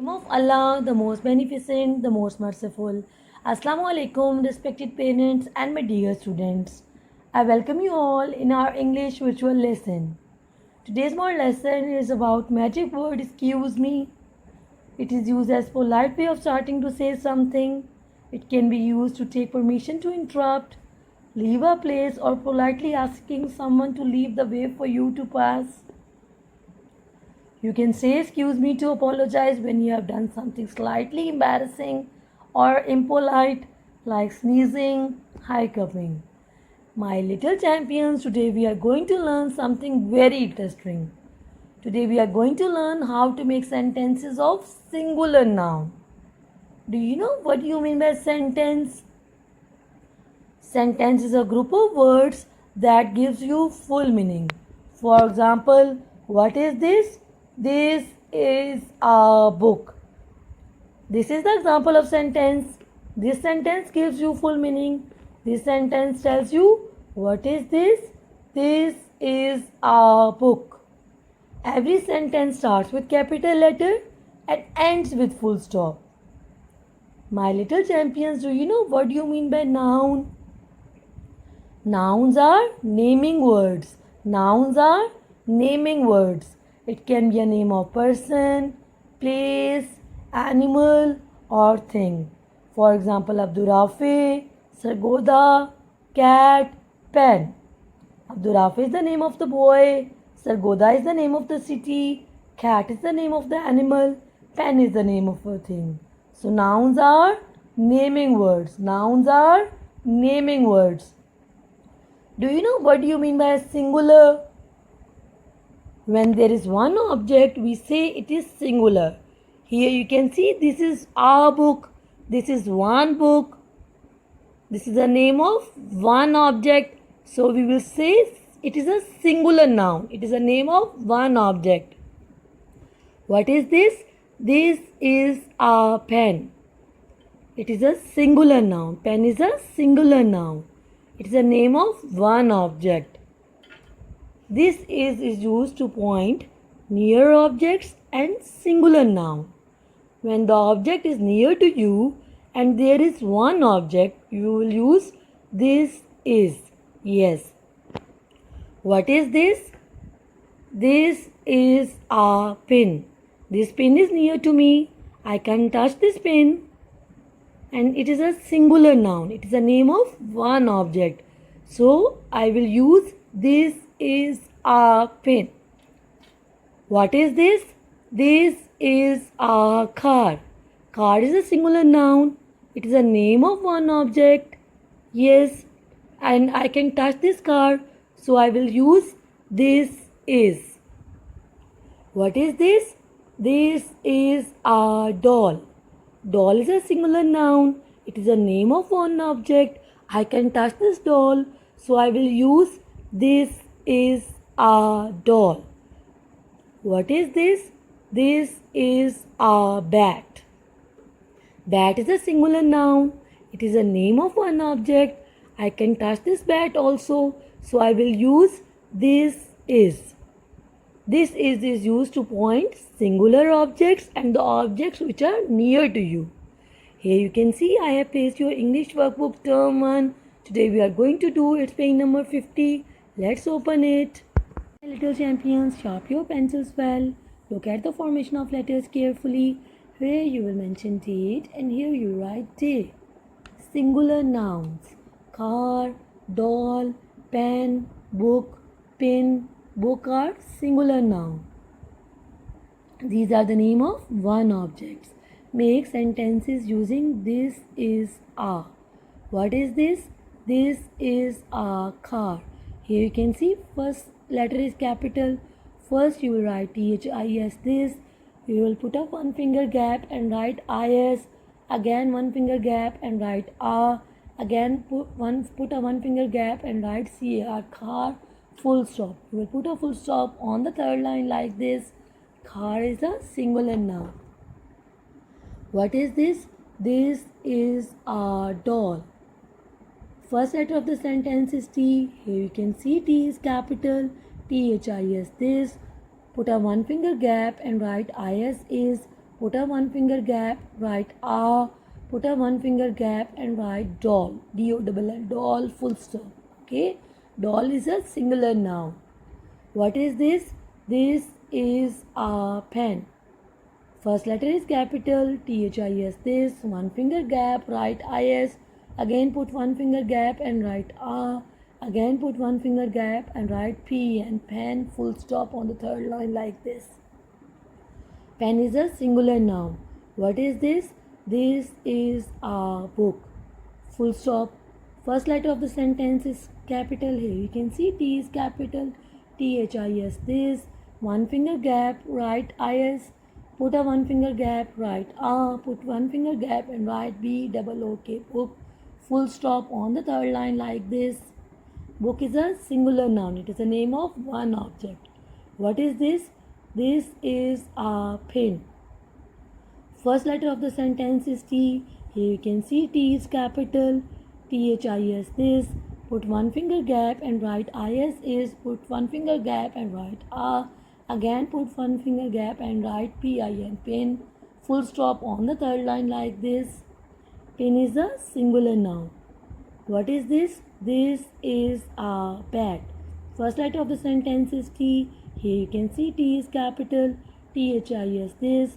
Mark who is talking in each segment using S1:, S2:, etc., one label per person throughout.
S1: Name of Allah, the most beneficent, the most merciful. Assalamu alaikum, respected parents and my dear students. I welcome you all in our English virtual lesson. Today's more lesson is about magic word excuse me. It is used as polite way of starting to say something. It can be used to take permission to interrupt, leave a place, or politely asking someone to leave the way for you to pass. You can say excuse me to apologize when you have done something slightly embarrassing or impolite, like sneezing, hiccuping. My little champions, today we are going to learn something very interesting. Today we are going to learn how to make sentences of singular noun. Do you know what you mean by sentence? Sentence is a group of words that gives you full meaning. For example, what is this? This is a book. This is the example of sentence. This sentence gives you full meaning. This sentence tells you what is this? This is a book. Every sentence starts with capital letter and ends with full stop. My little champions, do you know what you mean by noun? Nouns are naming words. Nouns are naming words. It can be a name of person, place, animal, or thing. For example, Abdurrafi, Sargoda, cat, pen. Abdurrafi is the name of the boy, Sargoda is the name of the city, cat is the name of the animal, pen is the name of a thing. So nouns are naming words. Nouns are naming words. Do you know what you mean by a singular? When there is one object, we say it is singular. Here you can see this is our book. This is one book. This is the name of one object. So we will say it is a singular noun. It is a name of one object. What is this? This is a pen. It is a singular noun. Pen is a singular noun. It is a name of one object. This is used to point near objects and singular noun. When the object is near to you and there is one object, you will use this is. Yes. What is this? This is a pin. This pin is near to me. I can touch this pin. And it is a singular noun. It is a name of one object. So I will use this is a pin. What is this? This is a car. Car is a singular noun. It is a name of one object. Yes, and I can touch this car. So I will use this is. What is this? This is a doll. Doll is a singular noun. It is a name of one object. I can touch this doll. So I will use this is a doll. What is this? This is a bat. Bat is a singular noun. It is a name of one object. I can touch this bat also. So I will use this is. This is used to point singular objects and the objects which are near to you. Here you can see I have placed your English workbook term 1. Today we are going to do its page number 50. Let's open it. Little champions, sharp your pencils well. Look at the formation of letters carefully. Here you will mention date and here you write day. Singular nouns. Car, doll, pen, book, pin, book are singular noun. These are the name of one objects. Make sentences using this is a. What is this? This is a car. Here you can see first letter is capital. First you will write THIS this. You will put up one finger gap and write IS. Again one finger gap and write A. Again put a one finger gap and write CAR. Car. Full stop. You will put a full stop on the third line like this. Car is a singular noun. What is this? This is a doll. First letter of the sentence is T. Here you can see T is capital. THIS this. Put a one finger gap and write IS is. put a one finger gap, write a, put a one finger gap and write doll, D-O-L-L, doll, full stop. Okay, doll is a singular noun. What is this? This is a pen. First letter is capital, THIS. This, one finger gap, write IS. Again put one finger gap and write A. Again put one finger gap and write P, and pen, full stop on the third line like this. Pen is a singular noun. What is this? This is a book. Full stop. First letter of the sentence is capital. Here you can see T is capital, THIS. This, one finger gap, write IS. Put a one finger gap, write A. Put one finger gap and write B-O-O-K, book. Full stop on the third line like this. Book is a singular noun. It is the name of one object. What is this? This is a pen. First letter of the sentence is T. Here you can see T is capital, THIS. This, put one finger gap and write IS is. Put one finger gap and write A. Again put one finger gap and write PIN, pen. Full stop on the third line like this. Pen is a singular noun. What is this? This is a bat. First letter of the sentence is T. Here you can see T is capital, THIS. This,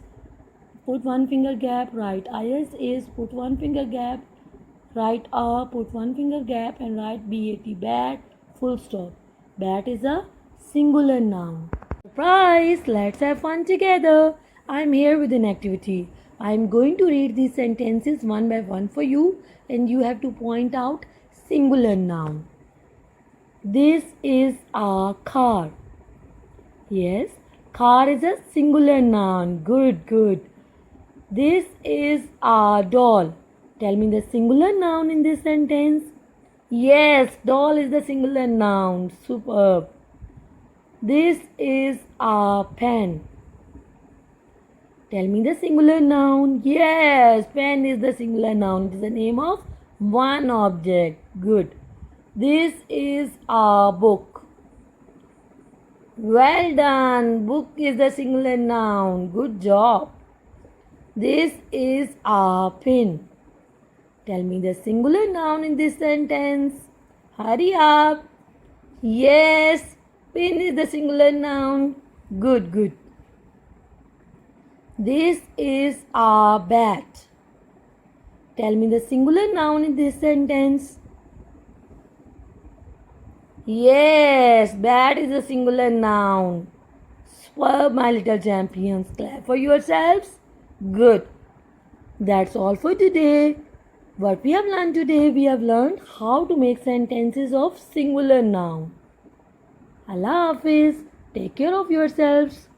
S1: put one finger gap, write IS is. Put one finger gap, write A. Put one finger gap and write BAT, bat. Full stop. Bat is a singular noun. Surprise! Let's have fun together. I'm here with an activity. I'm going to read these sentences one by one for you, and you have to point out singular noun. This is a car. Yes, car is a singular noun. Good, good. This is a doll. Tell me the singular noun in this sentence. Yes, doll is the singular noun. Superb. This is a pen. Tell me the singular noun. Yes, pen is the singular noun. It is the name of one object. Good. This is a book. Well done. Book is the singular noun. Good job. This is a pen. Tell me the singular noun in this sentence. Hurry up. Yes, pen is the singular noun. Good, good. This is a bat. Tell me the singular noun in this sentence. Yes, bat is a singular noun. Superb, my little champions. Clap for yourselves. Good. That's all for today. What we have learned today, we have learned how to make sentences of singular noun. Allah Hafiz. Take care of yourselves.